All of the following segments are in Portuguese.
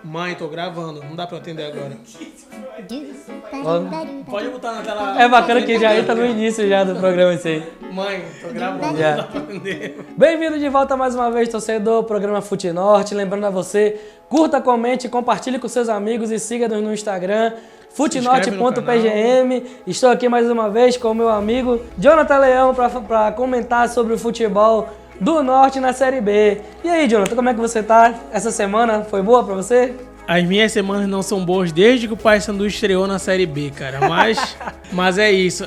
Mãe, tô gravando. Não dá pra atender agora. Pode botar na tela. É bacana que já entra no início já do programa isso aí. Mãe, tô gravando. Já. Não dá pra atender. Bem-vindo de volta mais uma vez, torcedor, programa Fute Norte. Lembrando a você, curta, comente, compartilhe com seus amigos e siga-nos no Instagram, futenorte.pgm. Estou aqui mais uma vez com o meu amigo Jonathan Leão para comentar sobre o futebol do Norte na Série B. E aí, Jonathan, como é que você tá? Essa semana foi boa para você? As minhas semanas não são boas desde que o Paysandu estreou na Série B, cara. Mas é isso.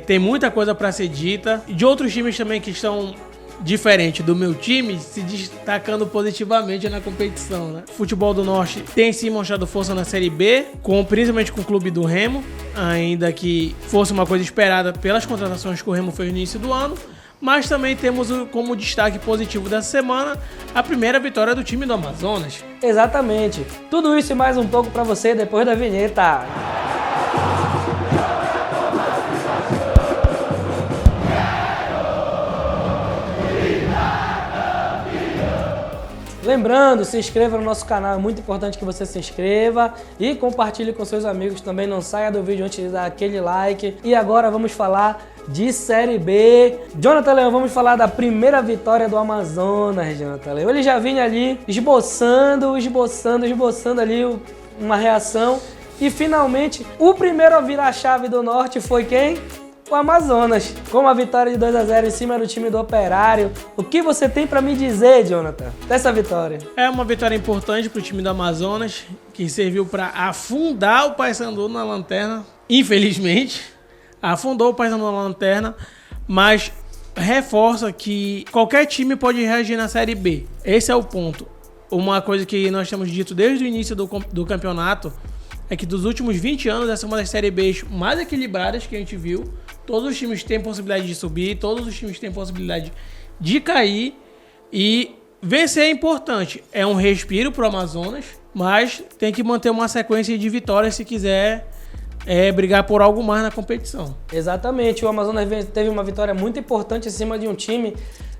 Tem muita coisa pra ser dita. De outros times também que estão diferentes do meu time, se destacando positivamente na competição, né? O futebol do Norte tem sim mostrado força na Série B, principalmente com o clube do Remo, ainda que fosse uma coisa esperada pelas contratações que o Remo fez no início do ano. Mas também temos como destaque positivo dessa semana a primeira vitória do time do Amazonas. Exatamente. Tudo isso e mais um pouco para você depois da vinheta. Lembrando, se inscreva no nosso canal, é muito importante que você se inscreva e compartilhe com seus amigos também, não saia do vídeo antes de dar aquele like. E agora vamos falar de Série B. Jonathan Leão, vamos falar da primeira vitória do Amazonas, Jonathan Leão. Ele já vinha ali esboçando ali uma reação e finalmente o primeiro a virar a chave do Norte foi quem? O Amazonas, com uma vitória de 2-0 em cima do time do Operário. O que você tem para me dizer, Jonathan, dessa vitória? É uma vitória importante para o time do Amazonas, que serviu para afundar o Paysandu na lanterna, infelizmente. Afundou o Paysandu na lanterna, mas reforça que qualquer time pode reagir na Série B. Esse é o ponto. Uma coisa que nós temos dito desde o início do campeonato é que dos últimos 20 anos, essa é uma das Série Bs mais equilibradas que a gente viu. Todos os times têm possibilidade de subir, todos os times têm possibilidade de cair e vencer é importante. É um respiro para o Amazonas, mas tem que manter uma sequência de vitórias se quiser brigar por algo mais na competição. Exatamente, o Amazonas teve uma vitória muito importante em cima de um time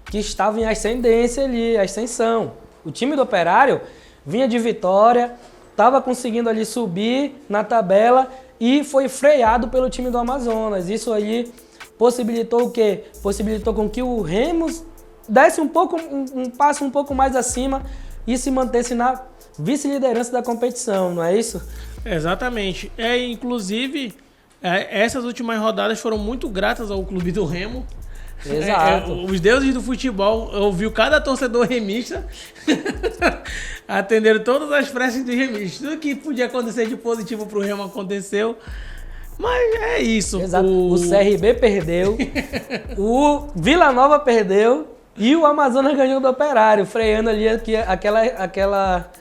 que estava em ascendência ali, ascensão. O time do Operário vinha de vitória, estava conseguindo ali subir na tabela e foi freado pelo time do Amazonas. Isso aí possibilitou o quê? Possibilitou com que o Remo desse um passo um pouco mais acima e se mantesse na vice-liderança da competição, não é isso? Exatamente. Inclusive, essas últimas rodadas foram muito gratas ao clube do Remo. Exato. Os deuses do futebol ouviu cada torcedor remista, atenderam todas as preces dos remistas. Tudo que podia acontecer de positivo pro Remo aconteceu. Mas é isso. Exato. O CRB perdeu, o Vila Nova perdeu e o Amazonas ganhou do Operário, freando ali aquela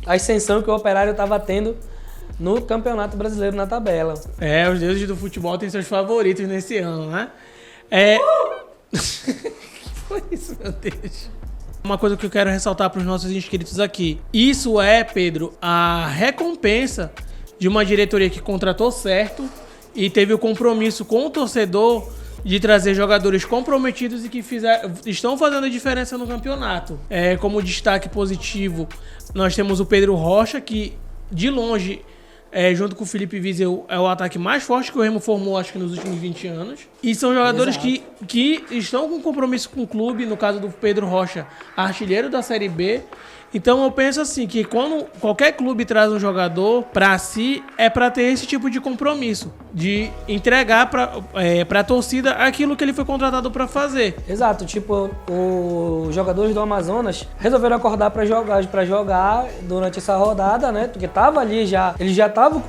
ascensão que o Operário estava tendo no Campeonato Brasileiro na tabela. Os deuses do futebol têm seus favoritos nesse ano, né? Que foi isso, meu Deus? Uma coisa que eu quero ressaltar para os nossos inscritos aqui. Isso Pedro, a recompensa de uma diretoria que contratou certo e teve o compromisso com o torcedor de trazer jogadores comprometidos e que estão fazendo a diferença no campeonato. Como destaque positivo, nós temos o Pedro Rocha, que de longe, junto com o Felipe Viseu, é o ataque mais forte que o Remo formou, acho que nos últimos 20 anos. E são jogadores que estão com compromisso com o clube, no caso do Pedro Rocha, artilheiro da Série B. Então eu penso assim, que quando qualquer clube traz um jogador para si, é para ter esse tipo de compromisso, de entregar para a torcida aquilo que ele foi contratado para fazer. Exato, tipo, os jogadores do Amazonas resolveram acordar para jogar durante essa rodada, né? Porque tava ali já, eles já estavam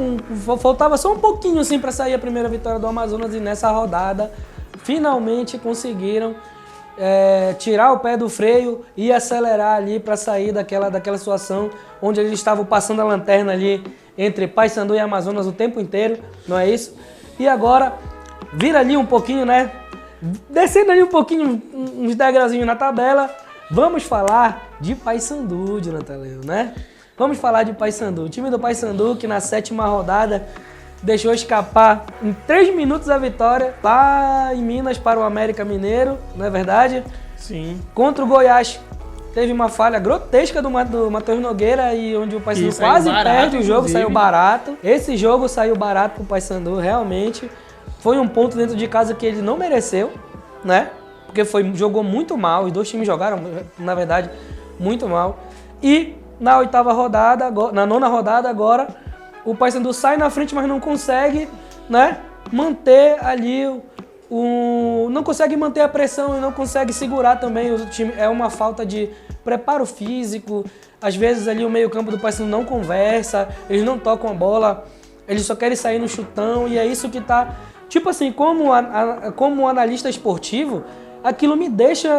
faltava só um pouquinho assim para sair a primeira vitória do Amazonas e nessa rodada finalmente conseguiram tirar o pé do freio e acelerar ali para sair daquela situação onde eles estavam passando a lanterna ali entre Paysandu e Amazonas o tempo inteiro, não é isso? E agora vira ali um pouquinho, né? Descendo ali um pouquinho, uns degrauzinhos na tabela, vamos falar de Paysandu, Jonathan Leão, né? Vamos falar de Paysandu. O time do Paysandu que na 7ª rodada deixou escapar em 3 minutos a vitória lá em Minas para o América Mineiro, não é verdade? Sim. Contra o Goiás teve uma falha grotesca do Matheus Nogueira e onde o Paysandu quase barato, perde o jogo, inclusive. saiu barato. Esse jogo saiu barato pro Paysandu, realmente. Foi um ponto dentro de casa que ele não mereceu, né? Porque jogou muito mal, os dois times jogaram, na verdade, muito mal. E na nona rodada agora, o Paysandu sai na frente, mas não consegue, né, manter ali não consegue manter a pressão e não consegue segurar também o time. É uma falta de preparo físico. Às vezes ali o meio-campo do Paysandu não conversa, eles não tocam a bola, eles só querem sair no chutão e é isso que tá. Tipo assim, como analista esportivo, aquilo me deixa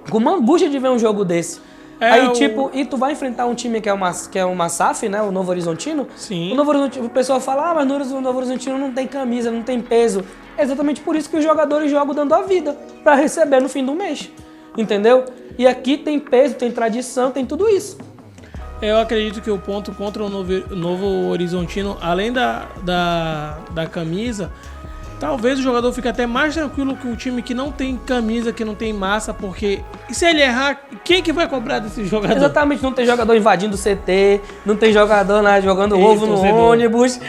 com uma angústia de ver um jogo desse. E tu vai enfrentar um time que é uma SAF, né? O Novo Horizontino. Sim. O Novo Horizontino, o pessoal fala, mas o Novo Horizontino não tem camisa, não tem peso. É exatamente por isso que os jogadores jogam dando a vida, pra receber no fim do mês. Entendeu? E aqui tem peso, tem tradição, tem tudo isso. Eu acredito que o ponto contra o Novo Horizontino, além da camisa, talvez o jogador fique até mais tranquilo que o time que não tem camisa, que não tem massa, porque se ele errar, quem que vai cobrar desse jogador? Exatamente, não tem jogador invadindo o CT, não tem jogador jogando ovo no ônibus.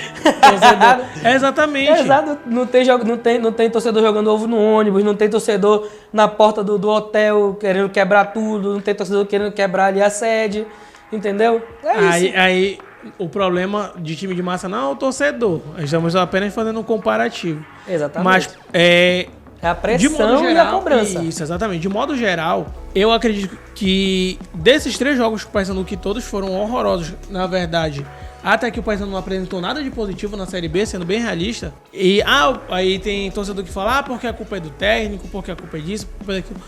Exatamente. Exato, não tem torcedor jogando ovo no ônibus, não tem torcedor na porta do hotel querendo quebrar tudo, não tem torcedor querendo quebrar ali a sede, entendeu? Aí o problema de time de massa não é o torcedor. Estamos apenas fazendo um comparativo. Exatamente. Mas é a pressão geral, e a cobrança. Isso, exatamente. De modo geral, eu acredito que desses 3 jogos que o Paysandu, que todos foram horrorosos, na verdade, até que o Paysandu não apresentou nada de positivo na Série B, sendo bem realista. E aí tem torcedor que fala, porque a culpa é do técnico, porque a culpa é disso, a culpa é daquilo.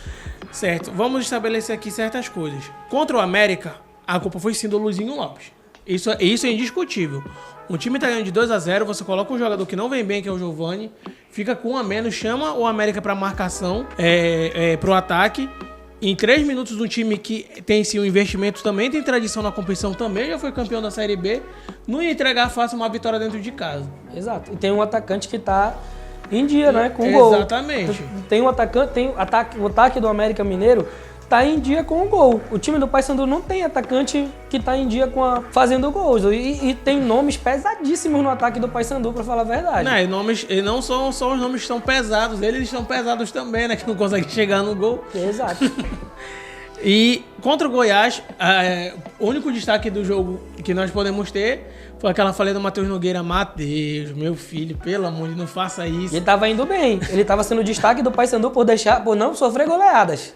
Certo, vamos estabelecer aqui certas coisas. Contra o América, a culpa foi sim do Luizinho Lopes. Isso é indiscutível. Um time tá ganhando de 2-0, você coloca um jogador que não vem bem, que é o Giovani, fica com 1 a menos, chama o América pra marcação, pro ataque. Em 3 minutos, um time que tem sim um investimento, também tem tradição na competição, também já foi campeão da Série B, não ia entregar fácil uma vitória dentro de casa. Exato. E tem um atacante que tá em dia, né? Com gol. Exatamente. Tem um atacante, o ataque do América Mineiro tá em dia com o gol. O time do Paysandu não tem atacante que tá em dia fazendo gols. E tem nomes pesadíssimos no ataque do Paysandu, pra falar a verdade. Não, não são só os nomes que são pesados, eles estão pesados também, né? Que não conseguem chegar no gol. Exato. E contra o Goiás, o único destaque do jogo que nós podemos ter foi aquela falha do Matheus Nogueira. Matheus, meu filho, pelo amor de Deus, não faça isso. Ele tava indo bem. Ele tava sendo destaque do Paysandu por não sofrer goleadas.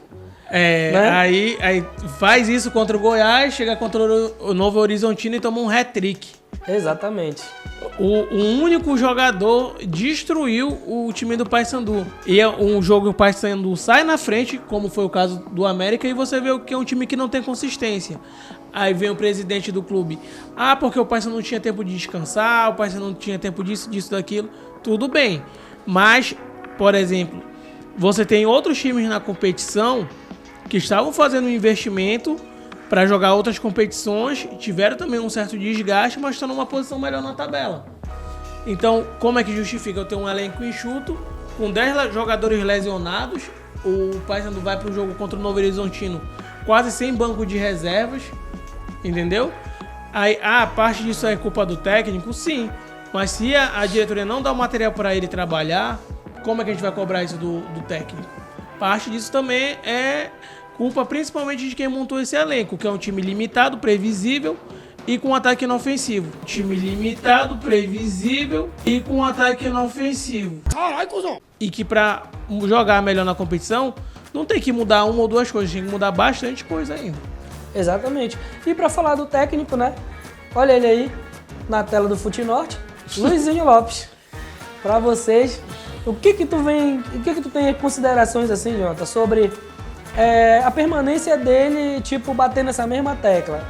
Né? Aí faz isso contra o Goiás, chega contra o Novo Horizontino e toma um hat-trick. Exatamente. O único jogador destruiu o time do Paysandu. E é um jogo que o Paysandu sai na frente, como foi o caso do América, e você vê que é um time que não tem consistência. Aí vem o presidente do clube. Porque o Paysandu não tinha tempo de descansar, o Paysandu não tinha tempo disso, daquilo. Tudo bem. Mas, por exemplo, você tem outros times na competição que estavam fazendo um investimento para jogar outras competições, tiveram também um certo desgaste, mas estão numa posição melhor na tabela. Então, como é que justifica eu ter um elenco enxuto, com 10 jogadores lesionados, o Paysandu vai para o jogo contra o Novo Horizontino quase sem banco de reservas, entendeu? Aí, parte disso é culpa do técnico? Sim, mas se a diretoria não dá o material para ele trabalhar, como é que a gente vai cobrar isso do técnico? Parte disso também é culpa principalmente de quem montou esse elenco, que é um time limitado, previsível e com ataque inofensivo. Time limitado, previsível e com ataque inofensivo. Caralho, cuzão! E que pra jogar melhor na competição, não tem que mudar uma ou duas coisas, tem que mudar bastante coisa ainda. Exatamente. E pra falar do técnico, né? Olha ele aí, na tela do Futinorte, Luizinho Lopes. Pra vocês, o que tu tem considerações assim, Jonathan, sobre a permanência dele, bater nessa mesma tecla?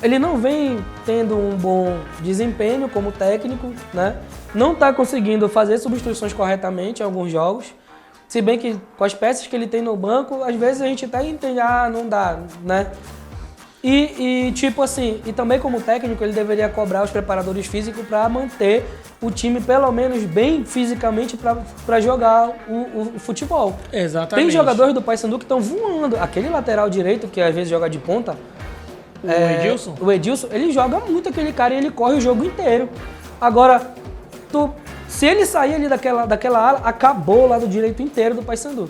Ele não vem tendo um bom desempenho como técnico, né? Não tá conseguindo fazer substituições corretamente em alguns jogos. Se bem que com as peças que ele tem no banco, às vezes a gente até entende, não dá, né? Tipo assim, e também como técnico ele deveria cobrar os preparadores físicos para manter o time pelo menos bem fisicamente para jogar o futebol. Exatamente. Tem jogadores do Paysandu que estão voando. Aquele lateral direito que às vezes joga de ponta, Edilson? o Edilson, ele joga muito aquele cara e ele corre o jogo inteiro. Agora, se ele sair ali daquela ala, acabou o lado direito inteiro do Paysandu.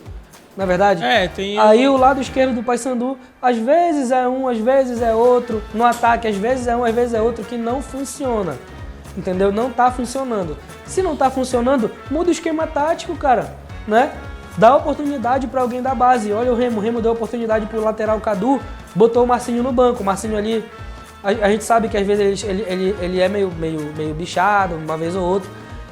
Na verdade? Tem Aí o lado esquerdo do Paysandu, às vezes é um, às vezes é outro. No ataque, às vezes é um, às vezes é outro, que não funciona. Entendeu? Não tá funcionando. Se não tá funcionando, muda o esquema tático, cara. Né? Dá oportunidade para alguém da base. Olha o Remo deu oportunidade pro lateral Cadu, botou o Marcinho no banco. O Marcinho ali, a gente sabe que às vezes ele é meio bichado, uma vez ou outra.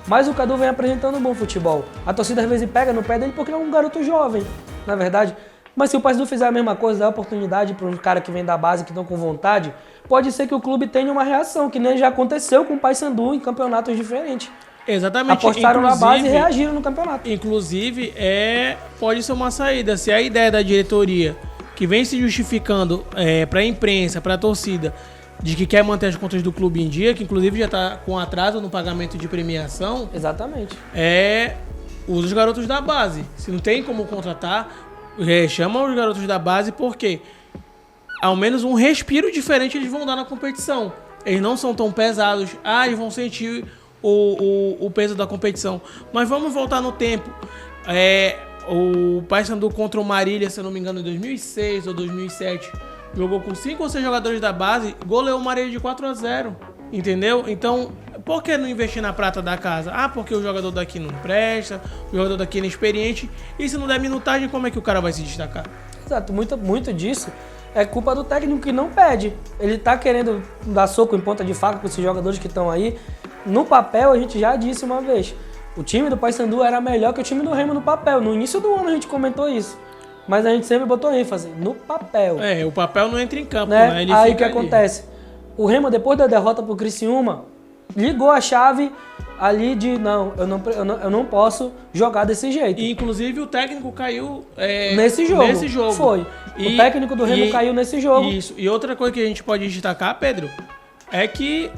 Mas o Cadu vem apresentando um bom futebol. A torcida às vezes pega no pé dele porque ele é um garoto jovem, na verdade. Mas se o Paysandu fizer a mesma coisa, dar oportunidade para um cara que vem da base, que estão com vontade, pode ser que o clube tenha uma reação, que nem já aconteceu com o Paysandu em campeonatos diferentes. Exatamente. Apostaram na base e reagiram no campeonato. Inclusive, pode ser uma saída. Se a ideia da diretoria, que vem se justificando para a imprensa, para a torcida, de que quer manter as contas do clube em dia, que inclusive já está com atraso no pagamento de premiação. Exatamente. Usa os garotos da base. Se não tem como contratar, chama os garotos da base, porque ao menos um respiro diferente eles vão dar na competição. Eles não são tão pesados. Eles vão sentir o peso da competição. Mas vamos voltar no tempo. O Paysandu contra o Marília, se eu não me engano, em 2006 ou 2007... jogou com 5 ou 6 jogadores da base, goleou o Marília de 4-0, entendeu? Então, por que não investir na prata da casa? Porque o jogador daqui não presta, o jogador daqui é inexperiente, e se não der minutagem, como é que o cara vai se destacar? Exato, muito disso é culpa do técnico que não pede. Ele tá querendo dar soco em ponta de faca com esses jogadores que estão aí. No papel, a gente já disse uma vez, o time do Paysandu era melhor que o time do Remo no papel. No início do ano a gente comentou isso. Mas a gente sempre botou ênfase no papel. O papel não entra em campo, né? Ele aí o fica que ali. acontece? O Remo, depois da derrota pro Criciúma, ligou a chave ali de eu não posso jogar desse jeito. E, inclusive, o técnico caiu nesse jogo. Foi. O técnico do Remo caiu nesse jogo. Isso. E outra coisa que a gente pode destacar, Pedro, é que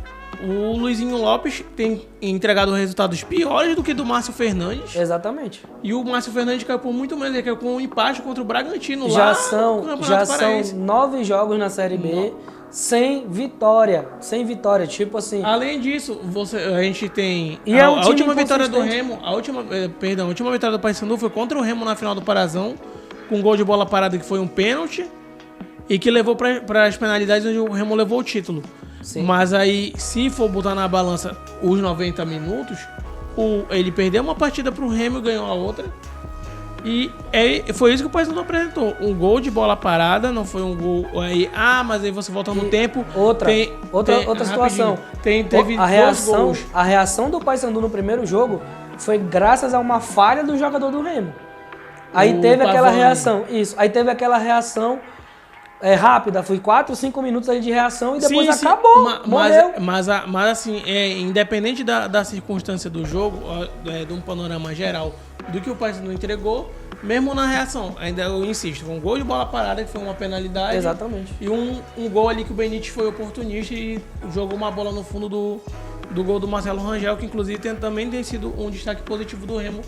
o Luizinho Lopes tem entregado resultados piores do que do Márcio Fernandes. Exatamente. E o Márcio Fernandes caiu por muito menos, ele caiu com um empate contra o Bragantino já são 9 jogos na Série B sem vitória. Sem vitória, tipo assim. Além disso, a gente tem a última vitória do Remo, a última vitória do Paysandu foi contra o Remo na final do Parazão, com um gol de bola parada que foi um pênalti e que levou para as penalidades onde o Remo levou o título. Sim. Mas aí, se for botar na balança os 90 minutos, ele perdeu uma partida pro Remo e ganhou a outra. E foi isso que o Paysandu apresentou. Um gol de bola parada, não foi um gol aí. Mas aí você volta no tempo. Outra situação. Teve dois gols. A reação do Paysandu no primeiro jogo foi graças a uma falha do jogador do Remo. Aí teve aquela reação. Isso. Aí teve aquela reação rápida, foi 4, 5 minutos ali de reação e depois acabou, morreu. Mas assim, independente da circunstância do jogo, de um panorama geral do que o Paysandu entregou, mesmo na reação, ainda eu insisto, foi um gol de bola parada que foi uma penalidade. Exatamente. E um gol ali que o Benítez foi oportunista e jogou uma bola no fundo do gol do Marcelo Rangel, que inclusive também tem sido um destaque positivo do Remo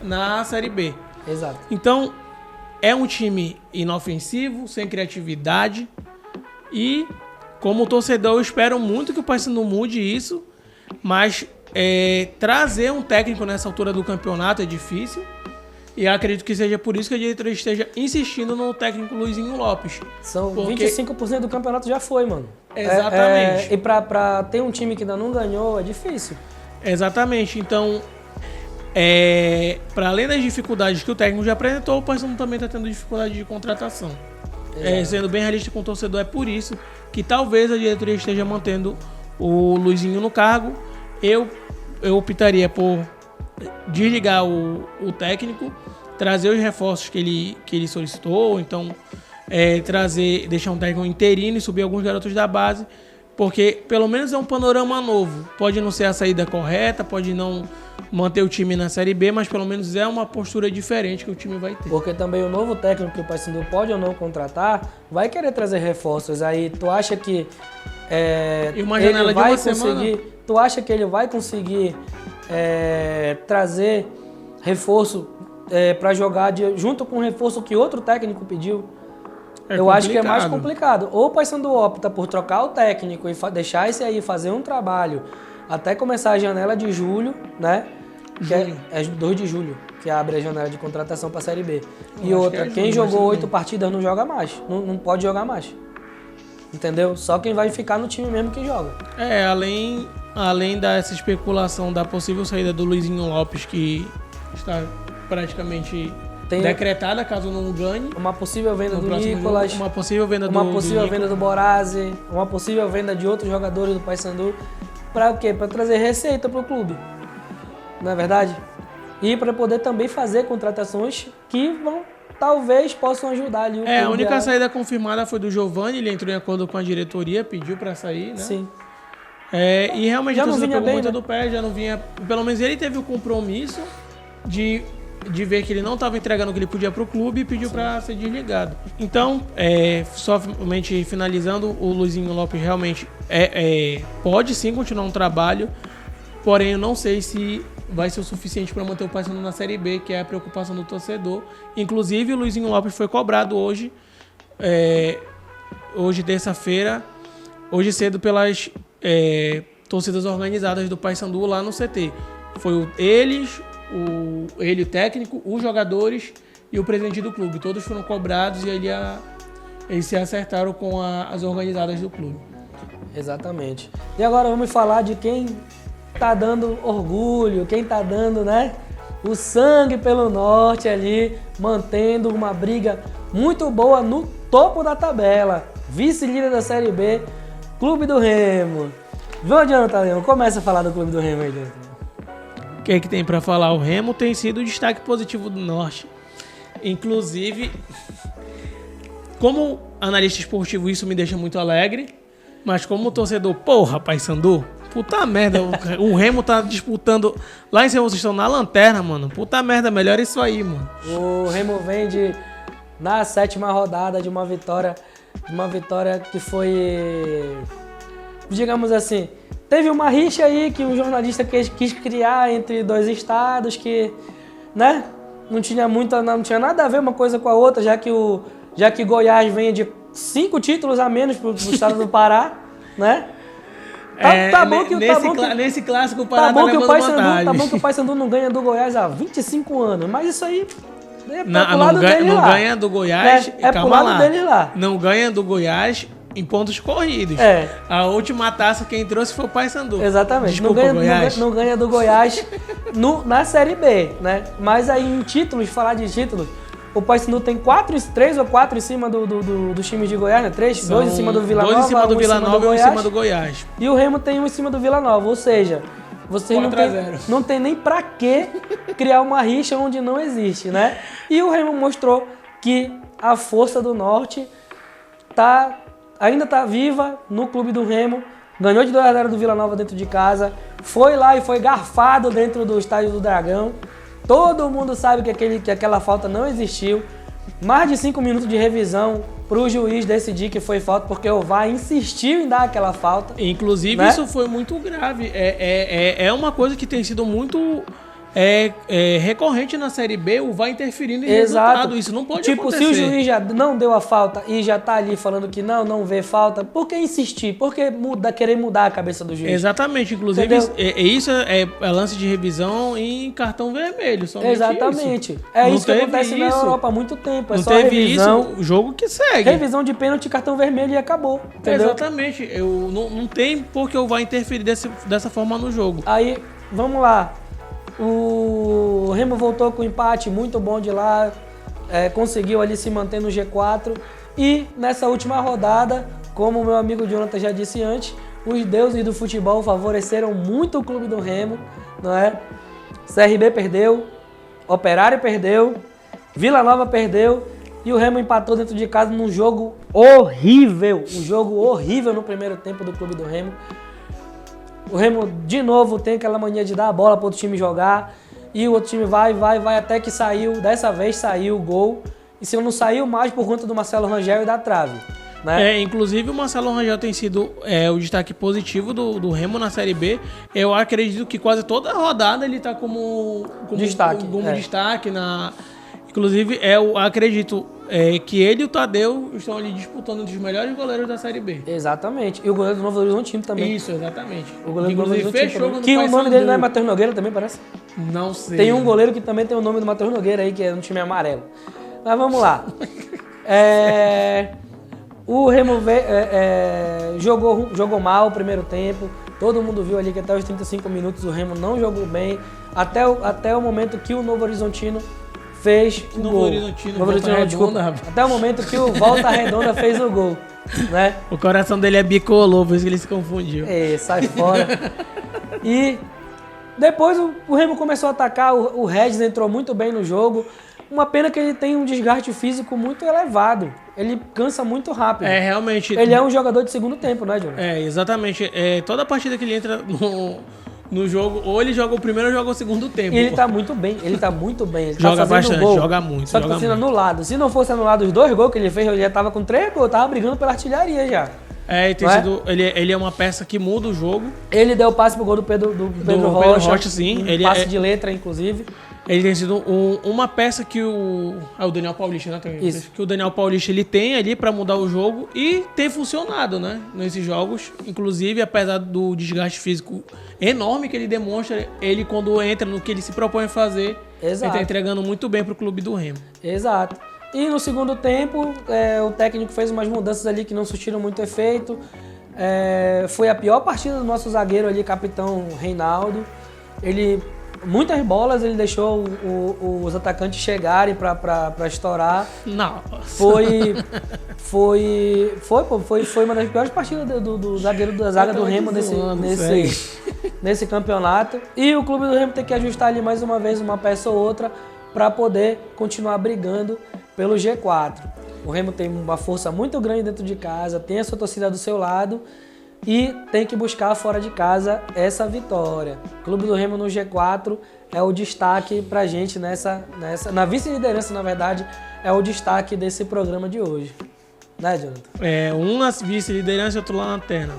na Série B. Exato. Então, é um time inofensivo, sem criatividade. E, como torcedor, eu espero muito que o Paysandu mude isso. Mas trazer um técnico nessa altura do campeonato é difícil. E acredito que seja por isso que a diretoria esteja insistindo no técnico Luizinho Lopes. São 25% do campeonato já foi, mano. Exatamente. E pra ter um time que ainda não ganhou, é difícil. Exatamente. Então, para além das dificuldades que o técnico já apresentou, o Paysandu também está tendo dificuldade de contratação. Sendo bem realista com o torcedor, é por isso que talvez a diretoria esteja mantendo o Luizinho no cargo. Eu optaria por desligar o técnico, trazer os reforços que ele solicitou, ou então deixar um técnico interino e subir alguns garotos da base, Porque pelo menos é um panorama novo. Pode não ser a saída correta, pode não manter o time na Série B, mas pelo menos é uma postura diferente que o time vai ter. Porque também o novo técnico que o Paysandu pode ou não contratar vai querer trazer reforços. Aí tu acha que E uma janela ele de vai uma conseguir? semana? Tu acha que ele vai conseguir trazer reforço para jogar junto com o reforço que outro técnico pediu? Eu acho que é mais complicado. Ou o Paysandu opta por trocar o técnico e deixar esse aí fazer um trabalho até começar a janela de julho, né? Que é 2 de julho, que abre a janela de contratação para a Série B. E outra, quem jogou 8 partidas não joga mais. Não pode jogar mais. Entendeu? Só quem vai ficar no time mesmo que joga. Além dessa especulação da possível saída do Luizinho Lopes, que está praticamente decretada caso não ganhe. Uma possível venda do Nicolas. Uma possível venda venda do Borazzi. Uma possível venda de outros jogadores do Paysandu. Para o quê? Para trazer receita para o clube. Não é verdade? E para poder também fazer contratações que talvez possam ajudar ali o clube. A única saída confirmada foi do Giovani, ele entrou em acordo com a diretoria, pediu para sair, né? Sim. E realmente já a torcida pegou muito né? do pé, já não vinha... Pelo menos ele teve o compromisso de ver que ele não estava entregando o que ele podia para o clube e pediu para ser desligado. Então, somente finalizando, o Luizinho Lopes realmente pode sim continuar um trabalho, porém eu não sei se vai ser o suficiente para manter o Paysandu na Série B, que é a preocupação do torcedor. Inclusive, o Luizinho Lopes foi cobrado hoje terça-feira, hoje cedo, pelas torcidas organizadas do Paysandu lá no CT. Foi ele, o técnico, os jogadores e o presidente do clube. Todos foram cobrados e eles se acertaram com as organizadas do clube. Exatamente. E agora vamos falar de quem tá dando orgulho, quem tá dando, né, o sangue pelo Norte ali, mantendo uma briga muito boa no topo da tabela. Vice-líder da Série B, Clube do Remo. Vamos adiante, Leão. Começa a falar do Clube do Remo aí, Jonathan. O que é que tem para falar? O Remo tem sido o destaque positivo do Norte. Inclusive, como analista esportivo, isso me deixa muito alegre. Mas como torcedor, porra, Paysandu, puta merda, o Remo tá disputando... Lá em cima vocês estão na lanterna, mano. Puta merda, melhor isso aí, mano. O Remo vem na 7ª rodada de uma vitória que foi, digamos assim... Teve uma rixa aí que um jornalista quis criar entre 2 estados que, né, não tinha nada a ver uma coisa com a outra, já que Goiás vem de 5 títulos a menos pro estado do Pará, né? Nesse clássico o Pará tá levando vantagem. Tá bom que o Paysandu não ganha do Goiás há 25 anos, mas isso aí não ganha do Goiás, calma lá. Dele lá. Não ganha do Goiás em pontos corridos. A última taça quem trouxe foi o Paysandu. Exatamente. Desculpa, não ganha do Goiás na Série B, né? Mas aí em títulos, falar de títulos, o Paysandu tem 3 ou 4 em cima dos times de Goiás, né? 2 em cima do Vila Nova, 2 em cima do Vila Nova e 1 em cima do Goiás. E o Remo tem 1 em cima do Vila Nova, ou seja, você não tem nem pra que criar uma rixa onde não existe, né? E o Remo mostrou que a força do Norte ainda tá viva no Clube do Remo, ganhou de 2-0 do Vila Nova dentro de casa, foi lá e foi garfado dentro do Estádio do Dragão. Todo mundo sabe que aquela falta não existiu. Mais de 5 minutos de revisão para o juiz decidir que foi falta, porque o VAR insistiu em dar aquela falta. Inclusive, né? Isso foi muito grave. É uma coisa que tem sido muito recorrente na Série B, o VAR interferindo em resultado. Isso não pode acontecer. Se o juiz já não deu a falta e já tá ali falando que não vê falta, por que insistir? Por que querer mudar a cabeça do juiz? Exatamente. Inclusive, isso é lance de revisão em cartão vermelho. Exatamente. Isso. Isso que acontece na Europa há muito tempo. Não teve revisão, isso, o jogo que segue. Revisão de pênalti, cartão vermelho e acabou. Entendeu? Exatamente. Não tem por que o VAR interferir dessa forma no jogo. Aí, vamos lá. O Remo voltou com um empate muito bom de lá, conseguiu ali se manter no G4 e nessa última rodada, como o meu amigo Jonathan já disse antes, os deuses do futebol favoreceram muito o Clube do Remo, não é? CRB perdeu, Operário perdeu, Vila Nova perdeu E o Remo empatou dentro de casa num jogo horrível. Um jogo horrível no primeiro tempo do clube do Remo. O Remo, de novo, tem aquela mania de dar a bola para o outro time jogar. E o outro time vai, até que saiu. Dessa vez saiu o gol. E se não saiu mais por conta do Marcelo Rangel e da trave. Né? Inclusive o Marcelo Rangel tem sido o destaque positivo do Remo na Série B. Eu acredito que quase toda a rodada ele tá como destaque. Inclusive, eu acredito que ele e o Tadeu estão ali disputando um dos melhores goleiros da Série B. Exatamente. E o goleiro do Novo Horizontino também. Isso, exatamente. O goleiro do Novo Horizontino fechou que o nome dele não é Matheus Nogueira também, parece? Não sei. Tem um goleiro que também tem o nome do Matheus Nogueira aí, que é no time amarelo. Mas vamos lá. O Remo jogou mal o primeiro tempo. Todo mundo viu ali que até os 35 minutos o Remo não jogou bem. Até o momento que o Novo Horizontino fez o gol. Até o momento que o Volta Redonda fez o gol. Né? O coração dele é bicolor, por isso que ele se confundiu. Sai fora. E depois o Remo começou a atacar. O Regis entrou muito bem no jogo. Uma pena que ele tem um desgaste físico muito elevado. Ele cansa muito rápido. Realmente. Ele é um jogador de segundo tempo, né, Jonathan? Exatamente. Toda partida que ele entra no jogo, ou ele joga o primeiro ou joga o segundo tempo. E ele tá muito bem. Ele joga bastante, gol, joga muito. Só que tá sendo anulado. Se não fosse anulado os 2 gols que ele fez, ele já tava com 3 gols. Tava brigando pela artilharia já. Ele é uma peça que muda o jogo. Ele deu o passe pro gol do Pedro Rocha. Sim. Passe de letra, inclusive. Ele tem sido uma peça que o Daniel Paulista, né? Isso. Que o Daniel Paulista ele tem ali pra mudar o jogo e tem funcionado, né? Nesses jogos. Inclusive, apesar do desgaste físico enorme que ele demonstra, ele quando entra no que ele se propõe a fazer, ele tá entregando muito bem pro clube do Remo. Exato. E no segundo tempo, o técnico fez umas mudanças ali que não surtiram muito efeito. Foi a pior partida do nosso zagueiro ali, capitão Reinaldo. Muitas bolas ele deixou os atacantes chegarem para estourar. Nossa. Foi uma das piores partidas do zagueiro da zaga do Remo nesse campeonato. E o clube do Remo tem que ajustar ali mais uma vez uma peça ou outra para poder continuar brigando pelo G4. O Remo tem uma força muito grande dentro de casa, tem a sua torcida do seu lado e tem que buscar fora de casa essa vitória. O Clube do Remo no G4 é o destaque pra gente na vice-liderança, na verdade, é o destaque desse programa de hoje. Né, Jonathan? Um na vice-liderança e outro lá na lanterna.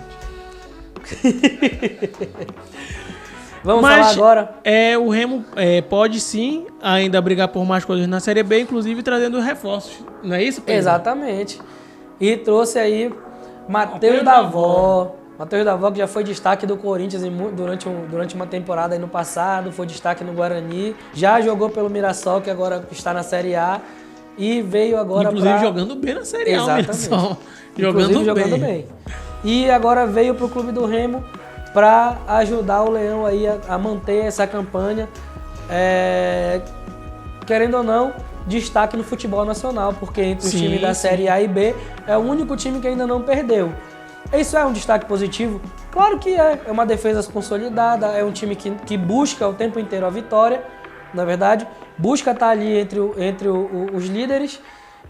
Vamos falar agora. O Remo pode sim ainda brigar por mais coisas na Série B, inclusive trazendo reforços. Não é isso, Pedro? Exatamente. E trouxe aí Matheus Davó. Matheus Davó, que já foi destaque do Corinthians durante uma temporada aí no passado, foi destaque no Guarani, já jogou pelo Mirassol, que agora está na Série A, e veio agora inclusive jogando bem na Série A, Mirassol. Jogando bem. E agora veio para o Clube do Remo para ajudar o Leão aí a manter essa campanha, querendo ou não, destaque no futebol nacional, porque entre os times da Série A e B é o único time que ainda não perdeu. Isso é um destaque positivo? Claro que é uma defesa consolidada, é um time que busca o tempo inteiro a vitória, na verdade, busca estar ali entre os líderes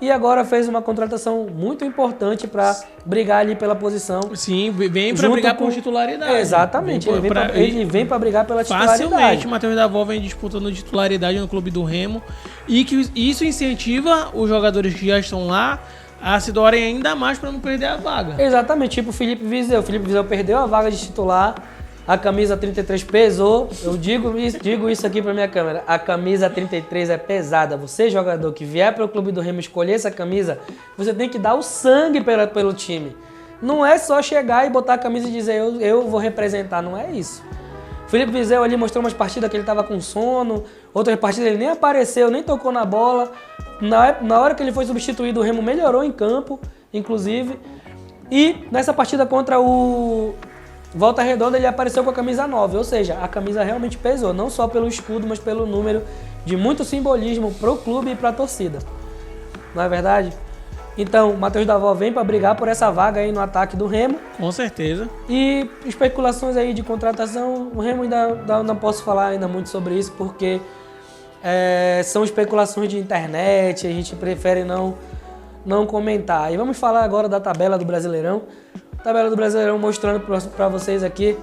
e agora fez uma contratação muito importante para brigar ali pela posição. Sim, vem para brigar por titularidade. Exatamente, ele vem para brigar pela titularidade. Facilmente, o Matheus Davó vem disputando titularidade no Clube do Remo e que isso incentiva os jogadores que já estão lá a se doarem ainda mais para não perder a vaga. Exatamente, tipo o Felipe Viseu. O Felipe Viseu perdeu a vaga de titular, a camisa 33 pesou. Eu digo isso aqui para minha câmera. A camisa 33 é pesada. Você, jogador que vier para o Clube do Remo escolher essa camisa, você tem que dar o sangue pelo time. Não é só chegar e botar a camisa e dizer eu vou representar, não é isso. O Felipe Viseu ali mostrou umas partidas que ele estava com sono, outras partidas ele nem apareceu, nem tocou na bola. Na hora que ele foi substituído, o Remo melhorou em campo, inclusive. E nessa partida contra o Volta Redonda, ele apareceu com a camisa 9. Ou seja, a camisa realmente pesou, não só pelo escudo, mas pelo número de muito simbolismo para o clube e para a torcida. Não é verdade? Então, o Matheus Davó vem para brigar por essa vaga aí no ataque do Remo. Com certeza. E especulações aí de contratação, o Remo ainda não posso falar ainda muito sobre isso, porque são especulações de internet, a gente prefere não comentar. E vamos falar agora da tabela do Brasileirão. Tabela do Brasileirão mostrando para vocês aqui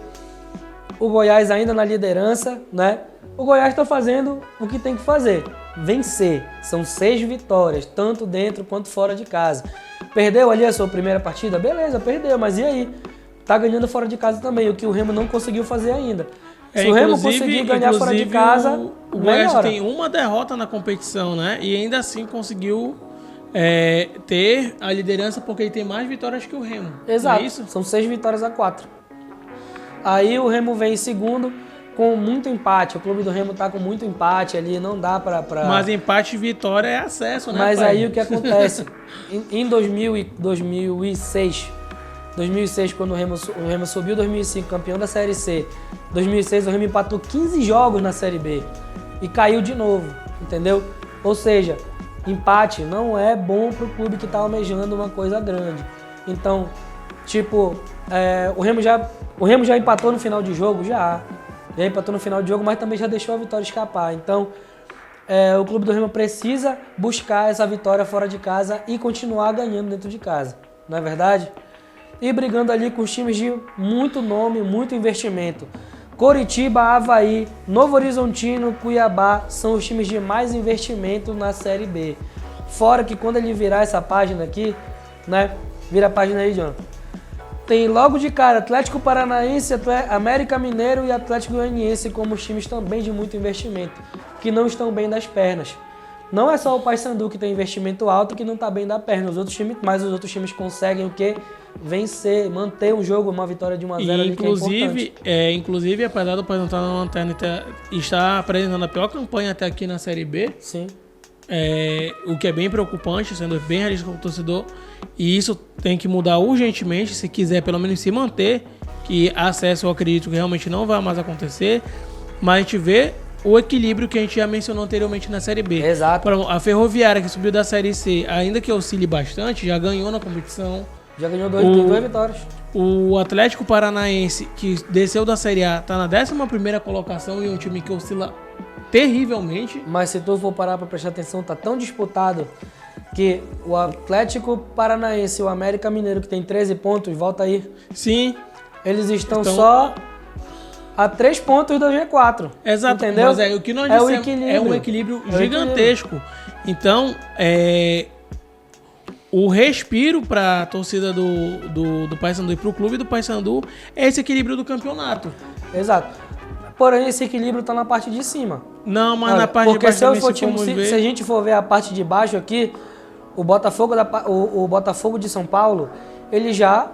o Goiás ainda na liderança, né? O Goiás está fazendo o que tem que fazer, vencer. São 6 vitórias, tanto dentro quanto fora de casa. Perdeu ali a sua primeira partida? Beleza, perdeu, mas e aí? Tá ganhando fora de casa também, o que o Remo não conseguiu fazer ainda. Se o Remo conseguir ganhar fora de casa, o Goiás tem uma derrota na competição, né? E ainda assim conseguiu ter a liderança porque ele tem mais vitórias que o Remo. Exato, é isso? São 6 vitórias a 4. Aí o Remo vem em segundo com muito empate. O clube do Remo tá com muito empate ali, não dá pra... Mas empate e vitória é acesso, né, Mas pai? aí o que acontece? Em 2006, quando o Remo subiu, 2005, campeão da Série C. 2006, o Remo empatou 15 jogos na Série B e caiu de novo, entendeu? Ou seja, empate não é bom pro clube que tá almejando uma coisa grande. Então, tipo, o Remo já empatou no final de jogo? Já empatou no final de jogo, mas também já deixou a vitória escapar. Então, o clube do Remo precisa buscar essa vitória fora de casa e continuar ganhando dentro de casa, não é verdade? E brigando ali com os times de muito nome, muito investimento. Coritiba, Avaí, Novo Horizontino, Cuiabá são os times de mais investimento na Série B. Fora que quando ele virar essa página aqui, né? Vira a página aí, Jonathan. Tem logo de cara Atlético Paranaense, América Mineiro e Atlético Goianiense como os times também de muito investimento, que não estão bem das pernas. Não é só o Paysandu que tem investimento alto que não está bem da perna. Os outros times conseguem o quê? Vencer, manter o jogo, uma vitória de 1-0 ali que é importante. Inclusive, apesar do Paysandu estar na lanterna e estar apresentando a pior campanha até aqui na Série B, sim. O que é bem preocupante, sendo bem realista como torcedor, e isso tem que mudar urgentemente se quiser pelo menos se manter, que acesso eu acredito que realmente não vai mais acontecer, mas a gente vê o equilíbrio que a gente já mencionou anteriormente na Série B. Exato. A Ferroviária, que subiu da Série C, ainda que oscile bastante, já ganhou na competição. Já ganhou duas vitórias. O Atlético Paranaense, que desceu da Série A, está na 11ª colocação e é um time que oscila terrivelmente. Mas se tu for parar para prestar atenção, tá tão disputado que o Atlético Paranaense e o América Mineiro, que tem 13 pontos, volta aí. Sim. Eles estão só a 3 pontos do G4. Exato. Entendeu? Mas o que nós dissemos é um equilíbrio gigantesco. Então, o respiro para a torcida do Paysandu e para o clube do Paysandu é esse equilíbrio do campeonato. Exato. Porém, esse equilíbrio está na parte de cima. Não, mas na parte de baixo porque se a gente for ver a parte de baixo aqui, o Botafogo de São Paulo, ele já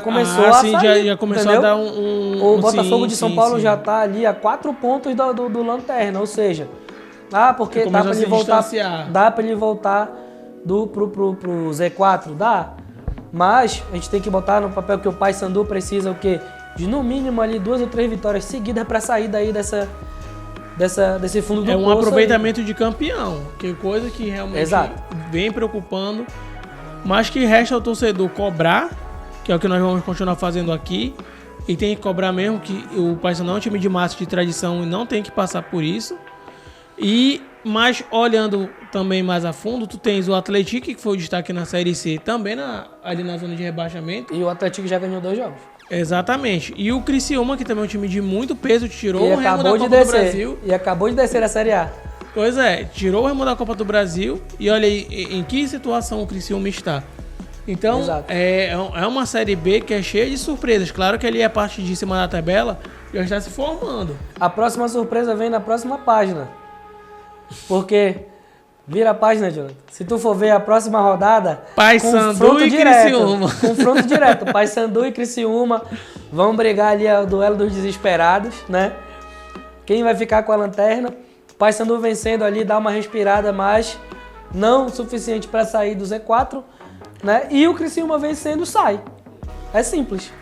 começou a sair. Já começou, entendeu? A dar o Botafogo de São Paulo já está ali a 4 pontos do Lanterna, ou seja, porque dá para ele voltar pro Z4, dá. Mas a gente tem que botar no papel que o Paysandu precisa o quê? De no mínimo ali 2 ou 3 vitórias seguidas para sair daí desse fundo do poço. É um aproveitamento de campeão, que é coisa que realmente vem preocupando, mas que resta ao torcedor cobrar, que é o que nós vamos continuar fazendo aqui, e tem que cobrar mesmo que o Paysandu é um time de massa de tradição e não tem que passar por isso. Mas olhando também mais a fundo, tu tens o Atlético, que foi o destaque na Série C, também ali na zona de rebaixamento. E o Atlético já ganhou 2 jogos. Exatamente. E o Criciúma, que também é um time de muito peso, tirou o Remo da Copa do Brasil. E acabou de descer a Série A. Pois é, tirou o Remo da Copa do Brasil. E olha aí em que situação o Criciúma está. Então, é uma Série B que é cheia de surpresas. Claro que ali a parte de cima da tabela já está se formando. A próxima surpresa vem na próxima página. Porque... Vira a página, Jonathan. Se tu for ver a próxima rodada... Paysandu e Criciúma. Confronto direto. Paysandu e Criciúma vão brigar ali o duelo dos desesperados, né? Quem vai ficar com a lanterna? Paysandu vencendo ali, dá uma respirada, mas não o suficiente para sair do Z4, né? E o Criciúma vencendo, sai. É simples.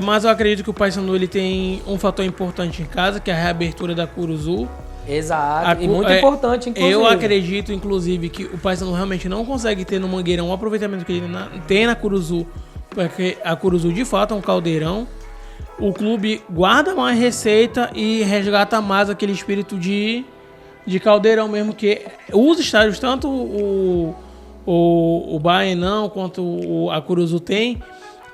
Mas eu acredito que o Paysandu ele tem um fator importante em casa, que é a reabertura da Curuzu. Exato, e muito importante, inclusive. Eu acredito, inclusive, que o Paysandu realmente não consegue ter no Mangueirão o aproveitamento que ele tem na Curuzu, porque a Curuzu, de fato, é um caldeirão. O clube guarda mais receita e resgata mais aquele espírito de de caldeirão mesmo, que os estádios, tanto o Baenão quanto a Curuzu tem,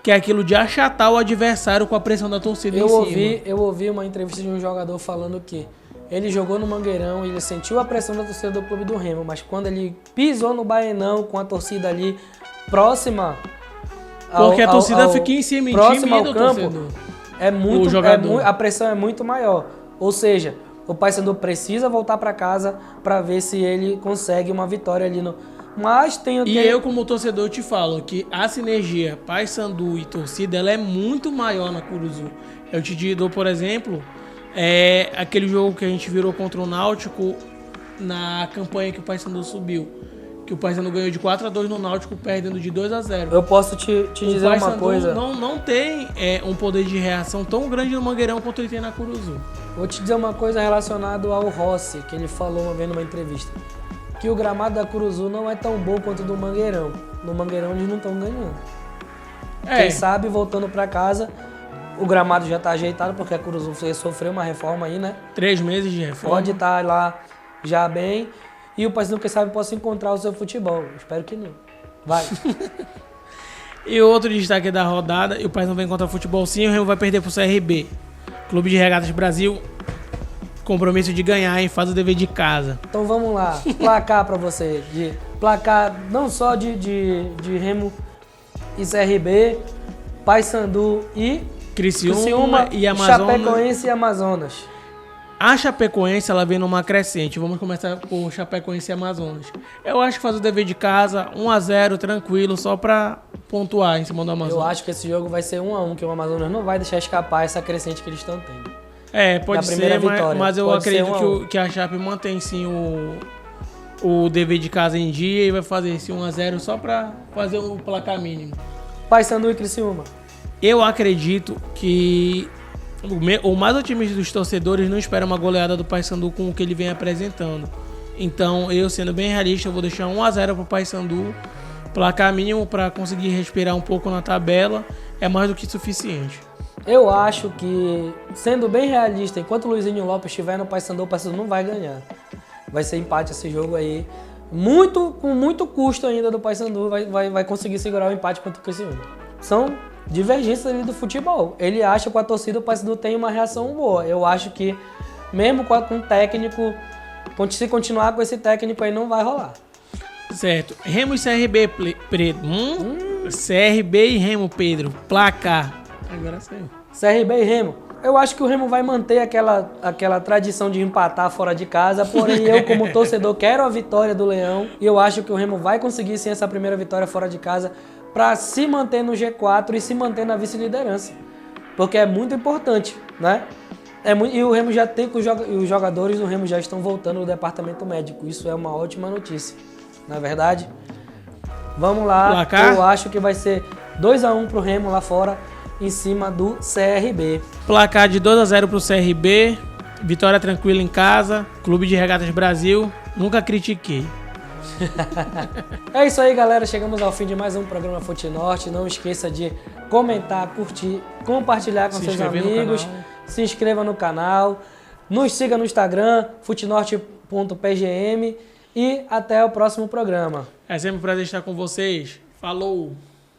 que é aquilo de achatar o adversário com a pressão da torcida em cima. Eu ouvi uma entrevista de um jogador falando que ele jogou no Mangueirão e ele sentiu a pressão da torcida do Clube do Remo, mas quando ele pisou no Baenão com a torcida ali próxima porque a torcida fica em cima, próximo ao intimida o campo, torcedor. a pressão é muito maior. Ou seja, o Paysandu precisa voltar para casa para ver se ele consegue uma vitória ali no... Mas tem o que... E eu, como torcedor, te falo que a sinergia Paysandu e torcida, ela é muito maior na Curuzu. Eu te dou, por exemplo, aquele jogo que a gente virou contra o Náutico na campanha que o Paysandu subiu. Que o Paysandu ganhou de 4-2 no Náutico, perdendo de 2-0. Eu posso te dizer uma coisa. Não tem um poder de reação tão grande no Mangueirão quanto ele tem na Curuzu. Vou te dizer uma coisa relacionada ao Rossi, que ele falou uma vez numa entrevista. Que o gramado da Curuzu não é tão bom quanto o do Mangueirão. No Mangueirão eles não estão ganhando. Quem sabe, voltando para casa, o gramado já está ajeitado, porque a Curuzu sofreu uma reforma aí, né? 3 meses de reforma. Pode estar lá já bem. E o Paysandu, quem sabe, possa encontrar o seu futebol. Espero que não. Vai. E outro destaque da rodada, e o Paysandu vai encontrar futebol sim, o Remo vai perder pro CRB. Clube de Regatas Brasil, compromisso de ganhar, hein? Faz o dever de casa. Então vamos lá, placar para você. Placar não só de Remo e CRB, Paysandu e Criciúma e Amazonas. Chapecoense e Amazonas. A Chapecoense, ela vem numa crescente. Vamos começar por Chapecoense e Amazonas. Eu acho que faz o dever de casa, 1-0, tranquilo, só pra pontuar em cima do Amazonas. Eu acho que esse jogo vai ser 1-1, que o Amazonas não vai deixar escapar essa crescente que eles estão tendo. Pode ser, mas eu acredito que a Chape mantém sim o dever de casa em dia e vai fazer esse 1-0 só pra fazer o placar mínimo. Paysandu e Criciúma. Eu acredito que o mais otimista dos torcedores não espera uma goleada do Paysandu com o que ele vem apresentando. Então, eu sendo bem realista, eu vou deixar 1-0 pro Paysandu. Placar mínimo para conseguir respirar um pouco na tabela é mais do que suficiente. Eu acho que, sendo bem realista, enquanto o Luizinho Lopes estiver no Paysandu, o Paysandu não vai ganhar. Vai ser empate esse jogo aí. Com muito custo ainda do Paysandu, vai conseguir segurar o empate contra o Criciúma. São divergências ali do futebol. Ele acha que com a torcida o Paysandu tem uma reação boa. Eu acho que, mesmo com o técnico, se continuar com esse técnico aí, não vai rolar. Certo. Remo e CRB, Pedro. CRB e Remo, Pedro. Placar. Agora saiu. CRB e Remo. Eu acho que o Remo vai manter aquela tradição de empatar fora de casa, porém eu, como torcedor, quero a vitória do Leão e eu acho que o Remo vai conseguir sim essa primeira vitória fora de casa para se manter no G4 e se manter na vice-liderança, porque é muito importante, né? E o Remo já tem, os jogadores do Remo já estão voltando do departamento médico, isso é uma ótima notícia, na verdade. Vamos lá, placar? Eu acho que vai ser 2-1 pro Remo lá fora, em cima do CRB. Placar de 2-0 pro CRB, vitória tranquila em casa, Clube de Regatas Brasil, nunca critiquei. É isso aí, galera, chegamos ao fim de mais um programa Fute Norte. Não esqueça de comentar, curtir, compartilhar com seus amigos, se inscreva no canal, nos siga no Instagram, futenorte.pgm e até o próximo programa. É sempre um prazer estar com vocês. Falou!